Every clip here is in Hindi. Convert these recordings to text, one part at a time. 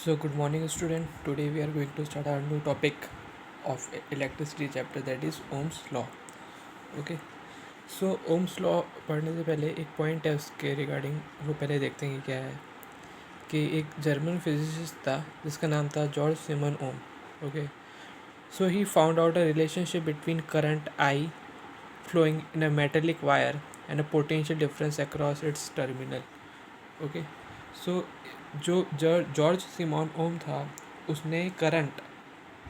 So good morning student. Today we are going to start our new topic of electricity chapter, that is Ohm's law. Okay. So Ohm's law पढ़ने से पहले एक पॉइंट है उसके रिगार्डिंग, वो पहले देखते हैं कि क्या है। कि एक जर्मन फिजिसिस्ट था जिसका नाम था George Simon Ohm. Okay. So he found out a relationship between current I flowing in a metallic wire and a potential difference across its terminal. Okay. So जो जॉर्ज सिमोन ओम था उसने करंट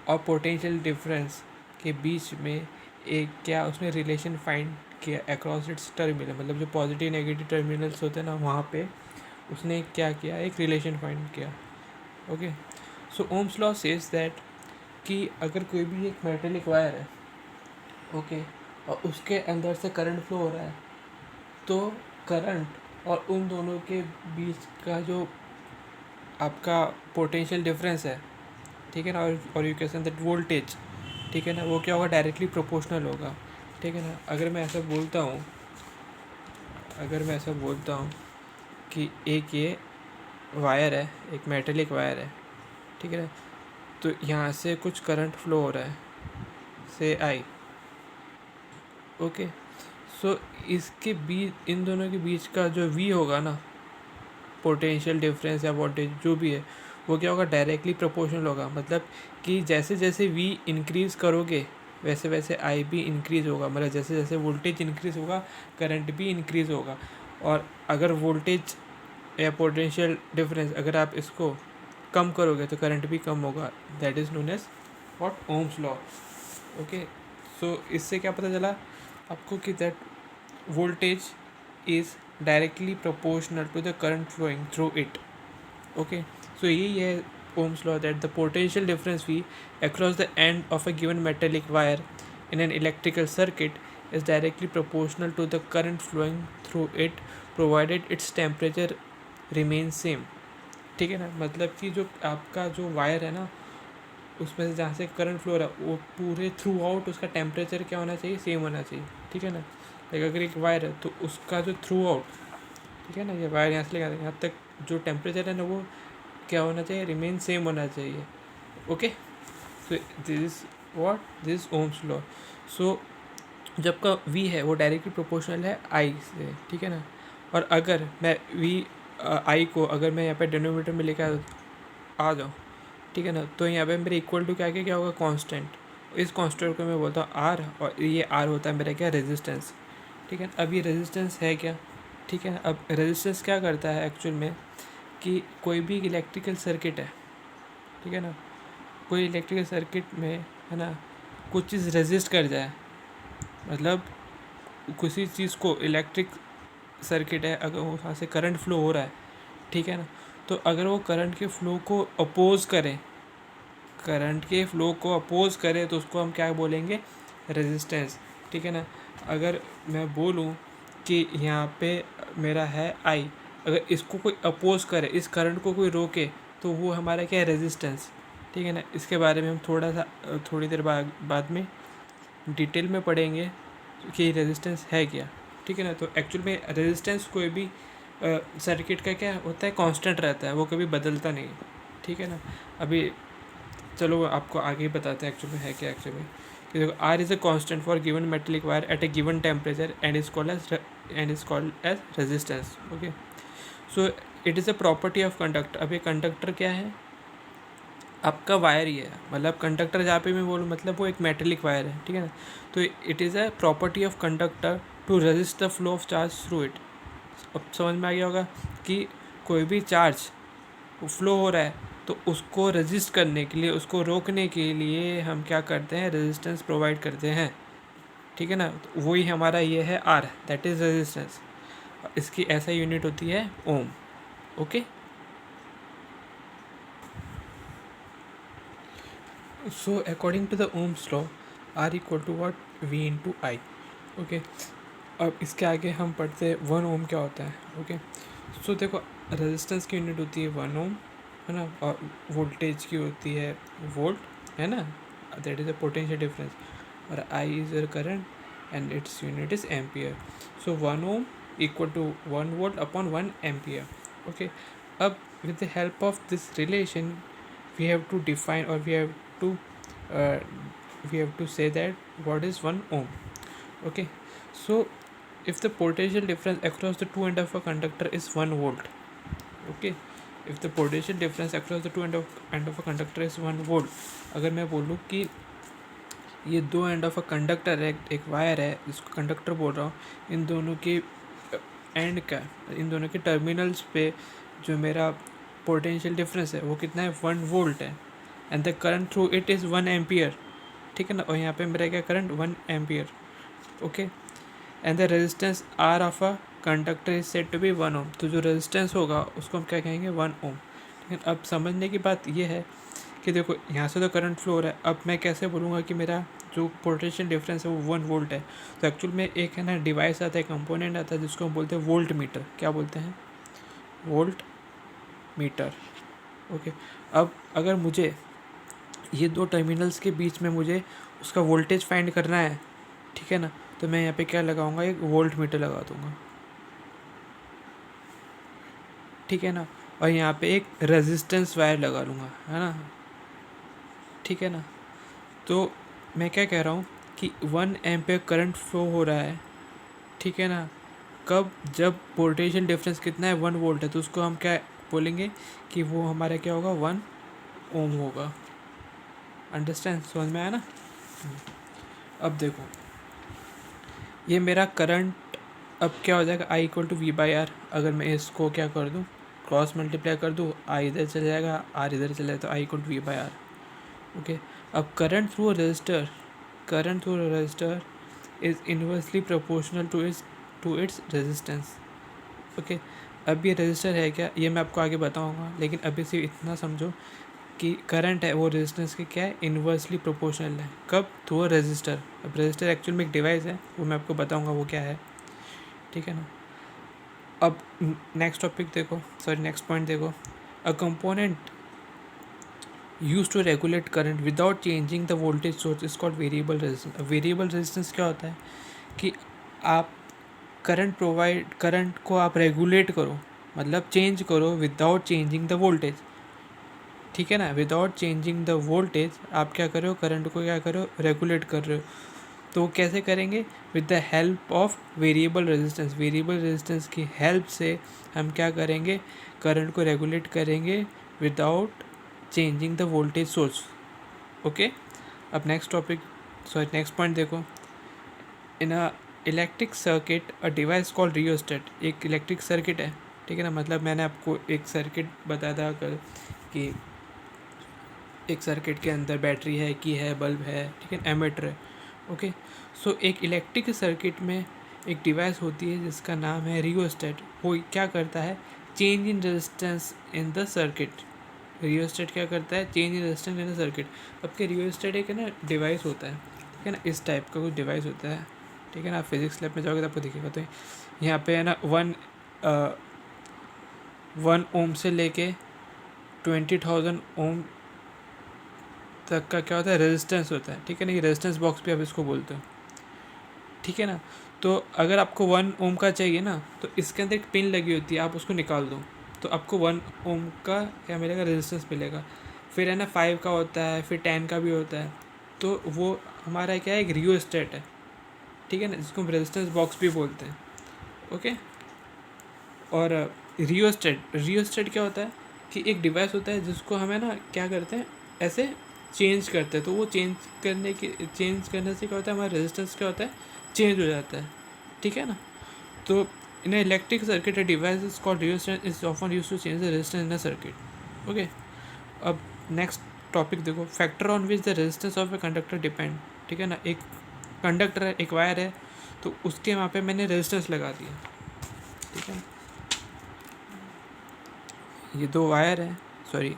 और पोटेंशियल डिफरेंस के बीच में एक क्या उसने रिलेशन फाइंड किया अक्रॉस इट्स टर्मिनल, मतलब जो पॉजिटिव नेगेटिव टर्मिनल्स होते हैं ना वहाँ पे उसने क्या किया, एक रिलेशन फाइंड किया. Okay. So Ohm's law says that कि अगर कोई भी एक मेटेलिक वायर है, ओके, और उसके अंदर से करंट फ्लो हो रहा है, तो करंट और उन दोनों के बीच का जो आपका पोटेंशियल डिफरेंस है, ठीक है ना, और you can say that voltage, ठीक है ना, वो क्या होगा, डायरेक्टली प्रोपोर्शनल होगा. ठीक है ना. अगर मैं ऐसा बोलता हूँ कि एक ये वायर है, एक मेटेलिक वायर है, ठीक है ना, तो यहाँ से कुछ करंट फ्लो हो रहा है, से आई. ओके. सो इसके बीच, इन दोनों के बीच का जो वी होगा ना, पोटेंशियल डिफरेंस या वोल्टेज जो भी है, वो क्या होगा, डायरेक्टली प्रोपोर्शनल होगा. मतलब कि जैसे जैसे वी इंक्रीज़ करोगे वैसे वैसे आई भी इंक्रीज़ होगा. मतलब जैसे जैसे वोल्टेज इंक्रीज़ होगा करंट भी इंक्रीज़ होगा. और अगर वोल्टेज या पोटेंशियल डिफरेंस अगर आप इसको कम करोगे तो करंट भी कम होगा. That is known as what, Ohm's law. Okay. So इससे क्या पता चला आपको कि that voltage is directly proportional to the current flowing through it. Okay. So यही है Ohm's law, that the potential difference V across the end of a given metallic wire in an electrical circuit is directly proportional to the current flowing through it provided its temperature remains same. ठीक है ना. मतलब कि जो आपका जो वायर है ना, उसमें से जहाँ से करंट फ्लो हो रहा है वो पूरे थ्रू आउट उसका टेम्परेचर क्या होना चाहिए, सेम होना चाहिए. ठीक है ना. लाइक अगर एक वायर है तो उसका जो थ्रू आउट, ठीक है ना, ये वायर यहाँ से लेकर यहाँ तक जो टेम्परेचर है ना वो क्या होना चाहिए, रिमेन सेम होना चाहिए. Okay. So this is what, this Ohm's law. So जब का वी है वो डायरेक्टली प्रोपोर्शनल है आई से. ठीक है ना. और अगर मैं वी आई को अगर मैं यहाँ पे डिनोमीटर में लेकर आ जाऊँ, ठीक है ना, तो यहाँ पे मेरे इक्वल टू क्या होगा, कांस्टेंट. इस कांस्टेंट को मैं बोलता हूँ आर, और ये आर होता है मेरा क्या, रेजिस्टेंस. ठीक है. अब ये रेजिस्टेंस है क्या, ठीक है. अब रेजिस्टेंस क्या करता है एक्चुअल में, कि कोई भी इलेक्ट्रिकल सर्किट है, ठीक है ना, कोई इलेक्ट्रिकल सर्किट में है ना कुछ चीज़ रेजिस्ट कर जाए, मतलब किसी चीज़ को, इलेक्ट्रिक सर्किट है, अगर वहाँ से करंट फ्लो हो रहा है, ठीक है ना, तो अगर वो करंट के फ्लो को अपोज करे तो उसको हम क्या बोलेंगे, रेजिस्टेंस. ठीक है ना. अगर मैं बोलूँ कि यहाँ पे मेरा है आई, अगर इसको कोई अपोज करे, इस करंट को कोई रोके, तो वो हमारा क्या है, रेजिस्टेंस. ठीक है ना. इसके बारे में हम थोड़ी देर बाद में डिटेल में पढ़ेंगे कि रेजिस्टेंस है क्या. ठीक है ना. तो एक्चुअल में रेजिस्टेंस कोई भी सर्किट का क्या होता है, कांस्टेंट रहता है, वो कभी बदलता नहीं. ठीक है ना. अभी चलो आपको आगे ही बताते हैं एक्चुअल में है क्या. एक्चुअली कि देखो, R is a constant for given metallic wire at a given temperature and is called as resistance. Okay. So it is a property of conductor. अब ये कंडक्टर क्या है, आपका वायर ही है. मतलब कंडक्टर जहाँ पे मैं बोलूँ, मतलब वो एक मेटेलिक वायर है. ठीक है ना. तो it is a property of conductor to resist the flow of charge through it. अब समझ में आ गया होगा कि कोई भी चार्ज फ्लो हो रहा है तो उसको रेजिस्ट करने के लिए, उसको रोकने के लिए हम क्या करते हैं, रेजिस्टेंस प्रोवाइड करते हैं. ठीक है ना. तो वही हमारा ये है आर, दैट इज़ रेजिस्टेंस. इसकी ऐसा यूनिट होती है ohm. Okay. So according to the Ohm's law, R equal to what, V into I. Okay. अब इसके आगे हम पढ़ते हैं 1 ओम क्या होता है. ओके. सो देखो, रेजिस्टेंस की यूनिट होती है 1 ओम, है ना, और वोल्टेज की होती है वोल्ट, है ना, that is a potential difference, और I is a current and its unit is ampere. So 1 ohm equal to 1 volt upon 1 ampere. Okay. अब with the help of this relation we have to define, or uh, we have to say that what is 1 ohm. Okay, so if the potential difference across the two end of a conductor is 1 volt, okay, if the potential difference across the two end of a conductor is 1 volt, अगर मैं बोलूँ कि ये दो एंड ऑफ अ कंडक्टर है, एक वायर है जिसको कंडक्टर बोल रहा हूँ, इन दोनों के एंड का, इन दोनों के टर्मिनल्स पे जो मेरा पोटेंशियल डिफरेंस है वो कितना है, 1 वोल्ट है, and the current through it is 1 ampere, ठीक है ना, और यहाँ पे मेरा क्या current 1 ampere, okay, and the resistance R of a conductor is said to be 1 ohm, तो जो रेजिस्टेंस होगा उसको हम क्या कहेंगे, 1 ओम। लेकिन अब समझने की बात ये है कि देखो यहाँ से तो करंट फ्लो हो रहा है, अब मैं कैसे बोलूँगा कि मेरा जो पोटेंशियल डिफरेंस है वो 1 वोल्ट है, तो एक्चुअल में एक है ना डिवाइस आता है, कंपोनेंट आता है जिसको हम बोलते हैं वोल्ट मीटर, क्या बोलते हैं, वोल्ट मीटर, ओके। अब अगर मुझे ये दो टर्मिनल्स के बीच में मुझे उसका वोल्टेज फाइंड करना है, ठीक है ना, तो मैं यहाँ पे क्या लगाऊंगा, एक वोल्ट मीटर लगा दूंगा, ठीक है ना, और यहाँ पे एक रेजिस्टेंस वायर लगा लूँगा, है ना, ठीक है ना। तो मैं क्या कह रहा हूँ कि 1 एम्पियर करंट फ्लो हो रहा है, ठीक है ना, कब, जब पोटेंशियल डिफरेंस कितना है, 1 वोल्ट है, तो उसको हम क्या बोलेंगे कि वो हमारा क्या होगा, 1 ओम होगा। अंडरस्टैंड, समझ में आया ना। अब देखो ये मेरा करंट अब क्या हो जाएगा, I equal to V by R, अगर मैं इसको क्या कर दूँ, क्रॉस मल्टीप्लाई कर दूँ, I इधर चले जाएगा, R इधर चले जाएगा, तो I equal to V by R, okay. अब current through resistor, current through resistor is inversely proportional to its resistance, okay. अब ये रजिस्टर है क्या, ये मैं आपको आगे बताऊंगा, लेकिन अभी सिर्फ इतना समझो कि करंट है वो रेजिस्टेंस के क्या है, इन्वर्सली प्रोपोर्शनल है, कब, थ्रू अ रजिस्टर। अब रजिस्टर एक्चुअल में एक डिवाइस है, वो मैं आपको बताऊंगा वो क्या है, ठीक है ना। अब नेक्स्ट टॉपिक देखो, सॉरी नेक्स्ट पॉइंट देखो, a component use to regulate current without changing the voltage source is called variable resistance. Variable resistance क्या होता है कि आप करंट को आप रेगुलेट करो, मतलब चेंज करो विदाउट चेंजिंग द वोल्टेज, ठीक है ना, विदाउट चेंजिंग द वोल्टेज आप क्या कर रहे हो, करंट को क्या कर रहे हो, रेगुलेट कर रहे हो। तो कैसे करेंगे, with the help of variable resistance, variable resistance की हेल्प से हम क्या करेंगे, करंट को रेगुलेट करेंगे without changing the voltage source, okay. अब next topic, sorry next point देखो, in a electric circuit a device called rheostat, एक इलेक्ट्रिक सर्किट है, ठीक है ना, मतलब मैंने आपको एक सर्किट बताया था कल कि एक सर्किट के अंदर बैटरी है, की है, बल्ब है, ठीक है, एमीटर है, ओके। सो एक इलेक्ट्रिक सर्किट में एक डिवाइस होती है जिसका नाम है रियोस्टेट, वो क्या करता है, change in resistance in the circuit. Rheostat क्या करता है, change in resistance in the circuit. अब क्या रियोस्टेट एक है ना डिवाइस होता है, ठीक है ना, इस टाइप का कुछ डिवाइस होता है, ठीक है ना, आप फिजिक्स लैब में जाओगे तो आपको दिखेगा। तो यहाँ पे है ना 1 ओम से लेके 20,000 ओम तक का क्या होता है, रेजिस्टेंस होता है, ठीक है ना, ये रेजिस्टेंस बॉक्स भी आप इसको बोलते हो, ठीक है ना। तो अगर आपको 1 ओम का चाहिए ना, तो इसके अंदर एक पिन लगी होती है, आप उसको निकाल दो तो आपको 1 ओम का क्या मिलेगा, रेजिस्टेंस मिलेगा। फिर है ना 5 का होता है, फिर 10 का भी होता है, तो वो हमारा क्या है, एक रियोस्टेट है, ठीक है ना, जिसको हम रेजिस्टेंस बॉक्स भी बोलते हैं, ओके। और रियोस्टेट क्या होता है कि एक डिवाइस होता है जिसको हमें ना क्या करते हैं, ऐसे चेंज करते हैं, तो वो चेंज करने से क्या होता है, हमारा रेजिस्टेंस क्या होता है, चेंज हो जाता है, ठीक है ना। तो in electric circuit a device is called rheostat is often used to change the resistance in a circuit, okay. अब नेक्स्ट टॉपिक देखो, factor on which the resistance of a conductor depend, ठीक है ना, एक कंडक्टर है, एक वायर है, तो उसके वहाँ पे मैंने रेजिस्टेंस लगा दिया, ठीक है, ये दो वायर है, सॉरी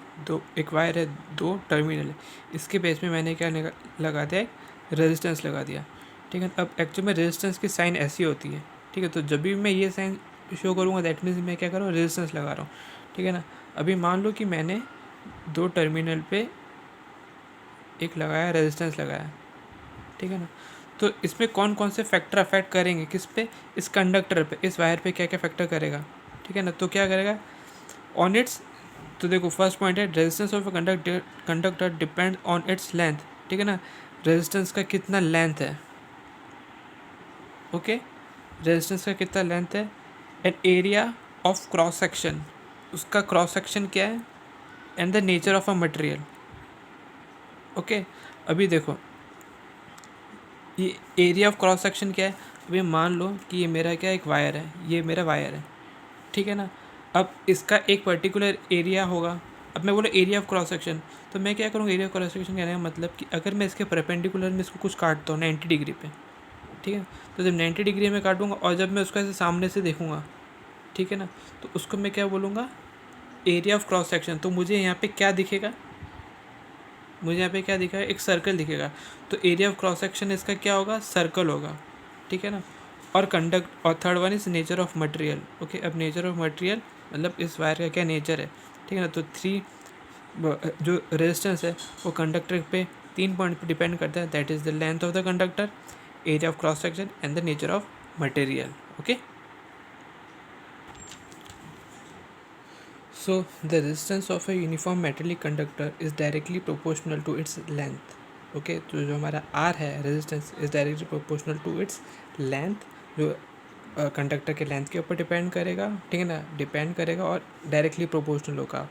एक वायर है, दो टर्मिनल है, इसके बेस में मैंने क्या लगा दिया, एक रेजिस्टेंस लगा दिया, ठीक है। अब एक्चुअली में रेजिस्टेंस की साइन ऐसी होती है, ठीक है, तो जब भी मैं ये साइन शो करूँगा दैट मीन्स मैं क्या कर रहा हूँ, रेजिस्टेंस लगा रहा हूँ, ठीक है ना। अभी मान लो कि मैंने दो टर्मिनल पे एक लगाया, रेजिस्टेंस लगाया, ठीक है ना, तो इसमें कौन कौन से फैक्टर अफेक्ट करेंगे, किस पे, इस कंडक्टर पे, इस वायर पे क्या क्या फैक्टर करेगा, ठीक है ना। तो क्या करेगा, ऑन इट्स तो देखो फर्स्ट पॉइंट है resistance of a conductor depend on its length, ठीक है ना, रेजिस्टेंस का कितना लेंथ है, ओके, रेजिस्टेंस का कितना लेंथ है, and area of cross section, उसका क्रॉस सेक्शन क्या है, and the nature of a material, okay. अभी देखो ये एरिया ऑफ क्रॉस सेक्शन क्या है, अभी मान लो कि ये मेरा क्या एक वायर है, ये मेरा वायर है, ठीक है ना। अब इसका एक पर्टिकुलर एरिया होगा, अब मैं बोला एरिया ऑफ क्रॉस सेक्शन, तो मैं क्या करूँगा, एरिया ऑफ क्रॉस सेक्शन कहने का मतलब कि अगर मैं इसके परपेंडिकुलर में इसको कुछ काटता हूँ 90 डिग्री पे, ठीक है, तो जब 90 डिग्री में काटूंगा और जब मैं उसको ऐसे सामने से देखूंगा, ठीक है ना, तो उसको मैं क्या बोलूँगा, एरिया ऑफ क्रॉस सेक्शन। तो मुझे यहाँ पे क्या दिखेगा, मुझे यहाँ पे क्या दिखेगा, एक सर्कल दिखेगा, तो एरिया ऑफ क्रॉस सेक्शन इसका क्या होगा, सर्कल होगा, ठीक है ना। और कंडक्ट और third one is nature of material, okay. अब नेचर ऑफ मटेरियल मतलब इस वायर का क्या नेचर है, ठीक है ना। तो जो रेजिस्टेंस है वो कंडक्टर पे 3 पॉइंट पे डिपेंड करता है, that is the length of the conductor, area of cross section and the nature of material, okay. So the resistance of a uniform metallic conductor is directly proportional to its length. Okay, तो जो हमारा R है resistance is directly proportional to its length, जो कंडक्टर के लेंथ के ऊपर डिपेंड करेगा, ठीक है ना, डिपेंड करेगा और डायरेक्टली प्रोपोर्शनल होगा,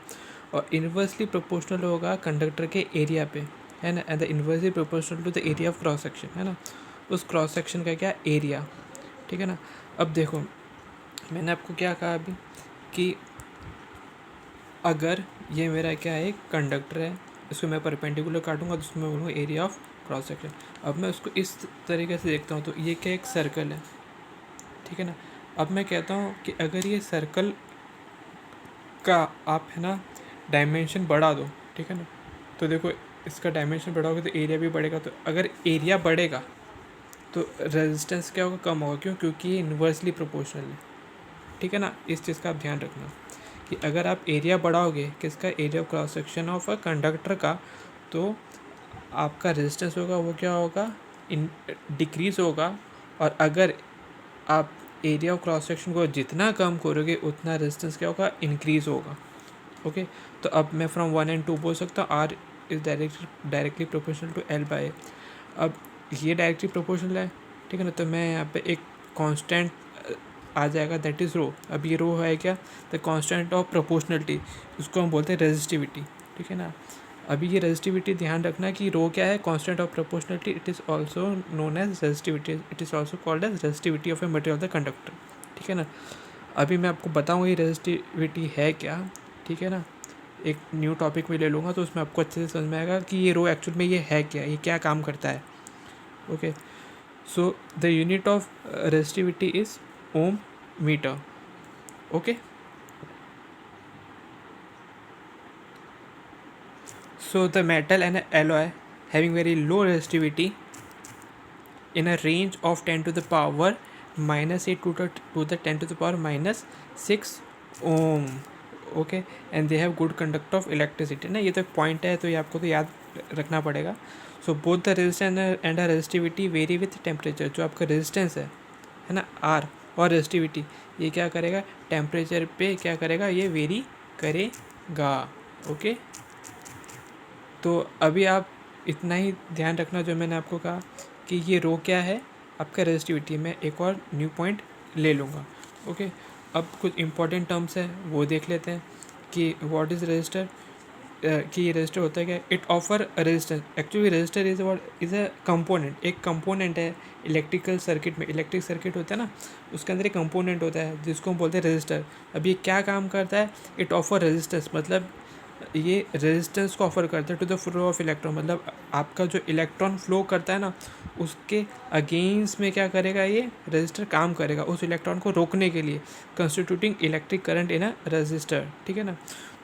और इन्वर्सली प्रोपोर्शनल होगा कंडक्टर के एरिया पे, है ना, and the inversely proportional to the area of cross section, है ना, उस क्रॉस सेक्शन का क्या एरिया, ठीक है ना। अब देखो मैंने आपको क्या कहा अभी कि अगर ये मेरा क्या है, कंडक्टर है, इसको मैं परपेंडिकुलर काटूंगा तो उसमें बोलूँगा एरिया ऑफ क्रॉस सेक्शन। अब मैं उसको इस तरीके से देखता हूँ तो ये क्या एक सर्कल है, ठीक है ना। अब मैं कहता हूँ कि अगर ये सर्कल का आप है ना डायमेंशन बढ़ा दो, ठीक है ना, तो देखो इसका डायमेंशन बढ़ाओगे तो एरिया भी बढ़ेगा, तो अगर एरिया बढ़ेगा तो रेजिस्टेंस क्या होगा, कम होगा, क्यों, क्योंकि ये इन्वर्सली प्रोपोर्शनल है, ठीक है ना। इस चीज़ का आप ध्यान रखना कि अगर आप एरिया बढ़ाओगे किसका, area of cross section of a conductor का, तो आपका रेजिस्टेंस होगा वो क्या होगा, इन डिक्रीज़ होगा, और अगर आप एरिया ऑफ क्रॉस सेक्शन को जितना कम करोगे उतना रेजिस्टेंस क्या होगा, इंक्रीज़ होगा, ओके। तो अब मैं फ्रॉम 1 and 2 बोल सकता हूँ R is directly proportional to L by. अब ये डायरेक्टली प्रोपोर्शनल है, ठीक है ना, तो मैं यहाँ पे एक कांस्टेंट आ जाएगा, दैट इज़ रो। अब ये रो है क्या, द कांस्टेंट ऑफ प्रोपोर्शनलिटी, उसको हम बोलते हैं रेजिस्टिविटी, ठीक है ना। अभी ये रेजिस्टिविटी ध्यान रखना कि रो क्या है, constant of proportionality, it is also known as resistivity, it is also called as resistivity of a material of the conductor, ठीक है ना। अभी मैं आपको बताऊँगा ये रेजिस्टिविटी है क्या, ठीक है ना, एक न्यू टॉपिक में ले लूँगा तो उसमें आपको अच्छे से समझ में आएगा कि ये रो एक्चुअल में ये है क्या, ये क्या काम करता है, okay. So the unit of resistivity is ohm metre, okay. So the metal and alloy having very low resistivity in a range of 10 to the power minus 8 to the 10 to the power minus 6 ohm, okay, and they have good conduct of electricity ना, ये तो पॉइंट है, तो ये आपको तो याद रखना पड़ेगा। So both the resistance and resistivity very with temperature, जो आपका रेजिस्टेंस है ना आर, और रेजिस्टिविटी ये क्या करेगा, टेम्परेचर पे क्या करेगा, ये वेरी करेगा, ओके। तो अभी आप इतना ही ध्यान रखना जो मैंने आपको कहा कि ये रो क्या है, आपका रेजिस्टिविटी। में एक और न्यू पॉइंट ले लूँगा, ओके। अब कुछ इंपॉर्टेंट टर्म्स हैं वो देख लेते हैं कि व्हाट इज़ रजिस्टर, कि ये रजिस्टर होता है क्या, it offer resistance, actually register is a component, एक कंपोनेंट है इलेक्ट्रिकल सर्किट में, इलेक्ट्रिक सर्किट होता है ना, उसके अंदर एक कंपोनेंट होता है जिसको हम बोलते हैं रजिस्टर। अब ये क्या काम करता है, इट ऑफर रेजिस्टेंस, मतलब ये रेजिस्टेंस को ऑफर करता है to the flow of electron, मतलब आपका जो इलेक्ट्रॉन फ्लो करता है ना उसके अगेंस्ट में क्या करेगा, ये रजिस्टर काम करेगा उस इलेक्ट्रॉन को रोकने के लिए, constituting electric current in a resistor, ठीक है ना।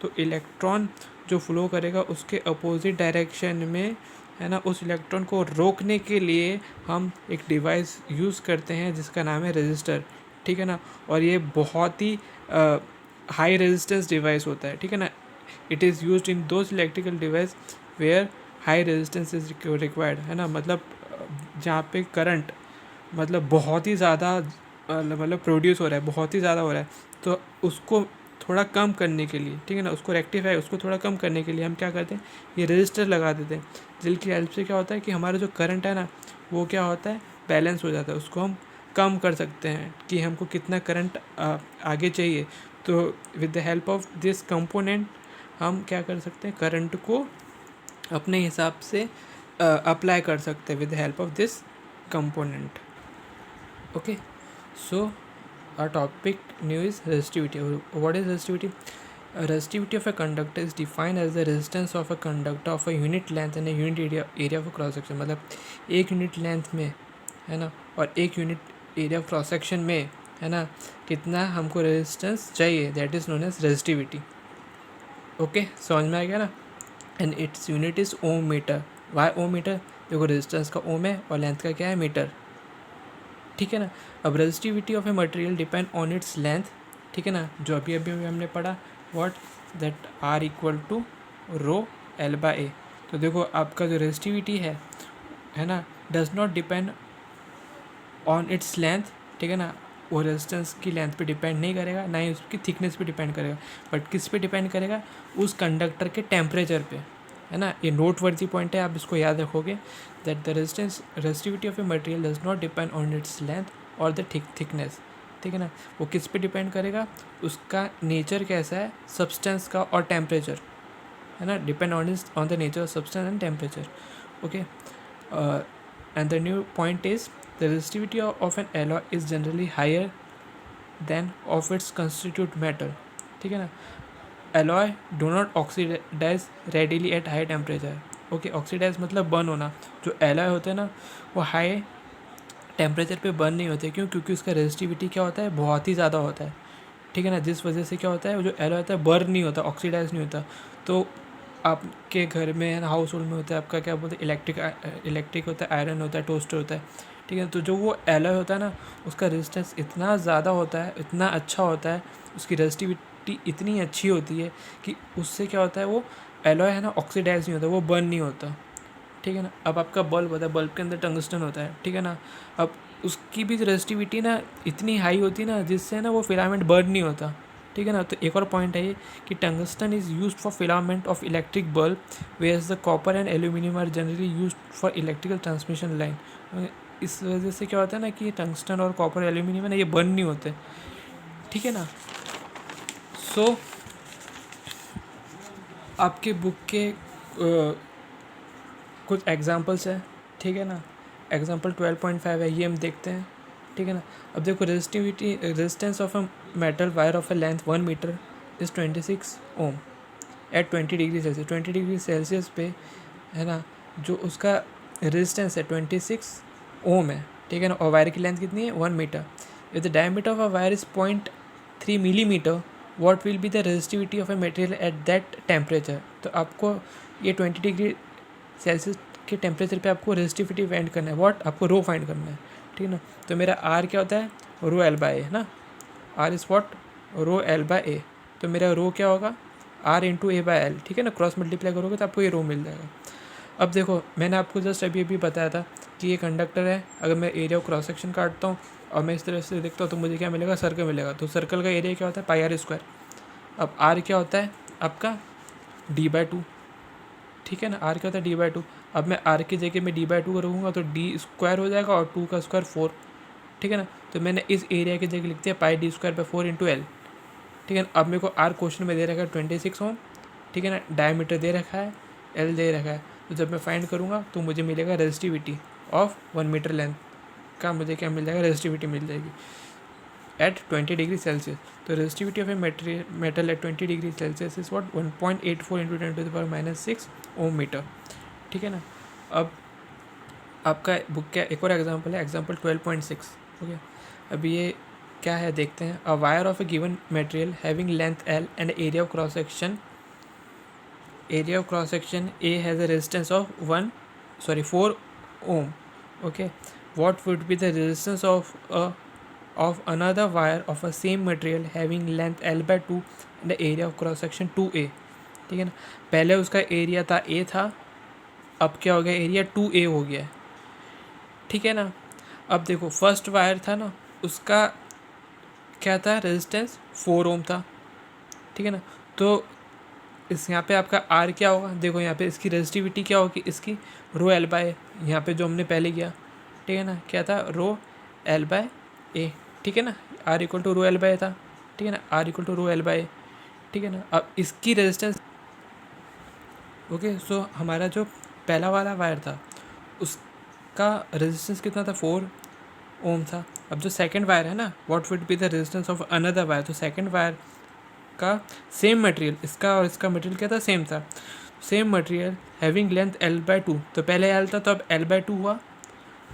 तो इलेक्ट्रॉन जो फ्लो करेगा उसके अपोजिट डायरेक्शन में, है ना, उस इलेक्ट्रॉन को रोकने के लिए हम एक डिवाइस यूज़ करते हैं जिसका नाम है रजिस्टर, ठीक है ना। और ये बहुत ही हाई रेजिस्टेंस डिवाइस होता है, ठीक है ना। It is used in those electrical device where high resistance is required, है ना, मतलब जहाँ पे करंट मतलब बहुत ही ज़्यादा मतलब प्रोड्यूस हो रहा है, बहुत ही ज़्यादा हो रहा है, तो उसको थोड़ा कम करने के लिए, ठीक है ना, उसको रेक्टिफाई, उसको थोड़ा कम करने के लिए हम क्या करते हैं, ये रजिस्टर लगा देते हैं, जिसकी हेल्प से क्या होता है कि हमारा जो करंट है ना वो क्या होता है, बैलेंस हो जाता है। उसको हम कम कर सकते हैं कि हमको कितना करंट आगे चाहिए। तो with the help of this component हम क्या कर सकते हैं, करंट को अपने हिसाब से अप्लाई कर सकते हैं with the help of this component. Okay, so our topic new is resistivity. What is resistivity? Resistivity of a conductor is defined as the resistance of a conductor of a unit length and a unit area of a cross section. मतलब एक यूनिट लेंथ में, है ना, और एक unit area of cross section में, है ना, कितना हमको रेजिस्टेंस चाहिए, that is known as resistivity. Okay, समझ में आ गया ना। And its unit is ohm metre. Why ohm metre? देखो रेजिस्टेंस का ओम है और लेंथ का क्या है, मीटर, ठीक है ना। अब resistivity of a material depend on its length, ठीक है ना, जो अभी अभी हमने पढ़ा, what that R equal to rho L by A. तो देखो आपका जो रेजिस्टिविटी है ना, does not depend on its length, ठीक है ना, वो रेजिस्टेंस की लेंथ पे डिपेंड नहीं करेगा, ना ही उसकी थिकनेस पे डिपेंड करेगा, बट किस पे डिपेंड करेगा, उस कंडक्टर के टेम्परेचर पे, है ना। ये नोट वर्दी पॉइंट है, आप इसको याद रखोगे, that the resistivity of a material does not depend on its length और द थिकनेस, ठीक है ना। वो किस पे डिपेंड करेगा, उसका नेचर कैसा है, सब्सटेंस का और टेम्परेचर, है ना, depend on the nature of substance and temperature. Okay, and the new point is the resistivity of an alloy is generally higher than of its constitute metal, ठीक है ना। Alloy do not oxidise readily at high temperature. Okay, oxidise मतलब बर्न होना। जो एलॉय होते हैं ना वो हाई टेम्परेचर पे बर्न नहीं होते, क्यों? क्योंकि उसका रेजिस्टिविटी क्या होता है, बहुत ही ज़्यादा होता है, ठीक है ना, जिस वजह से क्या होता है, वो जो एलॉय होता है बर्न नहीं होता, ऑक्सीडाइज नहीं होता। तो आपके घर में हाउस होल्ड में होता है आपका क्या बोलते हैं, इलेक्ट्रिक होता है, आयरन होता है, टोस्टर होता है, ठीक है। तो जो वो एलॉय होता है ना उसका रेजिस्टेंस इतना ज़्यादा होता है, इतना अच्छा होता है, उसकी रेजिस्टिविटी इतनी अच्छी होती है कि उससे क्या होता है, वो एलॉय है ना ऑक्सीडाइज नहीं होता, वो बर्न नहीं होता, ठीक है ना। अब आपका बल्ब होता है, बल्ब के अंदर टंगस्टन होता है, ठीक है ना। अब उसकी भी रेजिस्टिविटी ना इतनी हाई होती है ना जिससे ना वो फिलामेंट बर्न नहीं होता, ठीक है ना। तो एक और पॉइंट है ये कि tungsten is used for filament of electric bulb, whereas the copper and aluminium are generally used for electrical transmission line. इस वजह से क्या होता है ना कि टंगस्टन और कॉपर एल्यूमिनियम है ना ये बर्न नहीं होते, ठीक है ना। सो आपके बुक के कुछ एग्जांपल्स है, ठीक है ना। एग्जांपल 12.5 है, ये हम देखते हैं, ठीक है ना। अब देखो resistance of a metal wire of a length 1 metre is 26 ohm at 20 degree Celsius. 20 degree Celsius पे, है ना, जो उसका रेजिस्टेंस है 26 ओम है, ठीक है ना। और वायर की लेंथ कितनी है, 1 metre. If the diameter of a wire is 0.3 millimetre, what will be the resistivity of a material at that temperature. तो आपको ये 20 डिग्री सेल्सियस के टेम्परेचर पे आपको रेजिस्टिविटी फाइंड करना है, व्हाट, आपको रो फाइंड करना है, ठीक है ना। तो मेरा आर क्या होता है, रो एल बाय ए, है ना। R is what, rho L by A. तो मेरा रो क्या होगा, R into A by L, ठीक है ना। क्रॉस मल्टीप्लाई करोगे तो आपको ये रो मिल जाएगा। अब देखो मैंने आपको जस्ट अभी बताया था कि ये कंडक्टर है, अगर मैं एरिया ऑफ क्रॉस सेक्शन काटता हूँ और मैं इस तरह से देखता हूँ तो मुझे क्या मिलेगा, सर्कल मिलेगा। तो सर्कल का एरिया क्या होता है, पाई आर स्क्वायर। अब आर क्या होता है आपका, d/2, ठीक है ना। आर क्या होता है, d/2। अब मैं आर की जगह में d/2 करूँगा तो d स्क्वायर हो जाएगा और 2 का स्क्वायर 4, ठीक है ना। तो मैंने इस एरिया की जगह लिख दिया पाई d square by 4 into L, ठीक है ना। अब मेरे को आर क्वेश्चन में दे रखा है 26 ओम, ठीक है ना। डायमीटर दे रखा है, एल दे रखा है। तो जब मैं फाइंड करूँगा तो मुझे मिलेगा रेजिस्टिविटी ऑफ 1 मीटर लेंथ का, मुझे क्या मिल जाएगा, रेजिस्टिविटी मिल जाएगी एट 20 डिग्री सेल्सियस। तो resistivity of a metal at 20 degree Celsius is what, 1.84 into 10⁻⁻6 ohm metre, ठीक है ना। अब आपका बुक का एक और एग्जांपल है, एग्जांपल 12.6। ओके, अब ये क्या है देखते हैं। A wire of a given material having length L and area of cross section A has a resistance of 4 ohm. Okay, what would be the resistance of another wire of a same material having length L/2 and the area of cross section 2a, ठीक है ना। पहले उसका एरिया था a था, अब क्या हो गया, एरिया 2a हो गया, ठीक है ना। अब देखो फर्स्ट वायर था ना, उसका क्या था, रेजिस्टेंस 4 ओम था, ठीक है ना। तो इस यहाँ पे आपका आर क्या होगा, देखो यहाँ पे इसकी रेजिस्टिविटी क्या होगी, इसकी रो एल बाय, यहाँ पे जो हमने पहले किया, ठीक है ना, क्या था, रो एल बाय ए, ठीक है ना, R equal to rho L by था, ठीक है ना, R equal to rho L by, ठीक है ना। अब इसकी रेजिस्टेंस, ओके, सो हमारा जो पहला वाला वायर था उसका रेजिस्टेंस कितना था, 4 ओम था। अब जो सेकंड वायर है ना, what would be the resistance of another wire, तो सेकंड वायर का सेम मटेरियल, इसका और इसका मटेरियल क्या था, सेम था, same material having length L by 2, तो पहले एल था तो अब एल बाय 2 हुआ,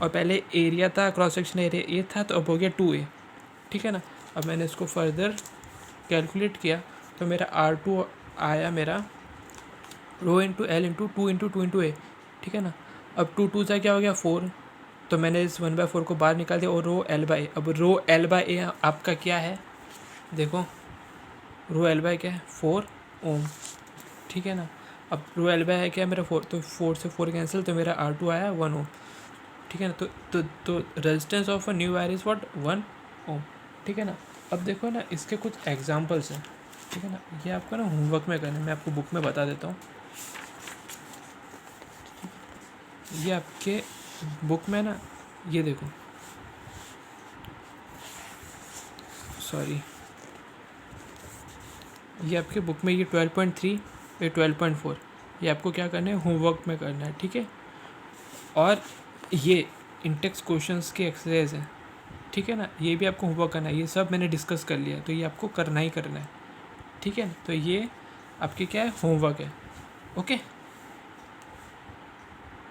और पहले एरिया था, क्रॉस सेक्शन एरिया ए था, तो अब हो गया 2a, ठीक है ना। अब मैंने इसको फर्दर कैलकुलेट किया तो मेरा R2 आया मेरा rho into L into 2 into ए, ठीक है ना। अब 2 से क्या हो गया 4, तो मैंने इस 1/4 को बाहर निकाल दिया, और रो एल बाय, अब रो एल बाय ए आपका क्या है, देखो रो एल बाय क्या है, 4 ओम, ठीक है ना। अब रो एल बाय है क्या मेरा 4, तो 4 से 4 कैंसिल, तो मेरा R2 आया 1 ओम, ठीक है ना। तो resistance of a new wire is what, 1 ओम, ठीक है ना। अब देखो ना इसके कुछ एग्जांपल्स हैं, ठीक है ना, ये आपको ना होमवर्क में करना है, मैं आपको बुक में बता देता हूँ। ये आपके बुक में ना, ये देखो, सॉरी, ये आपके बुक में ये 12.3, ये 12.4, ये आपको क्या करना है, होमवर्क में करना है, ठीक है। और ये इंटेक्स क्वेश्चंस के एक्सरसाइज हैं, ठीक है ना, ये भी आपको होमवर्क करना है, ये सब मैंने डिस्कस कर लिया है, तो ये आपको करना ही करना है, ठीक है। तो ये आपके क्या है, होमवर्क है, ओके।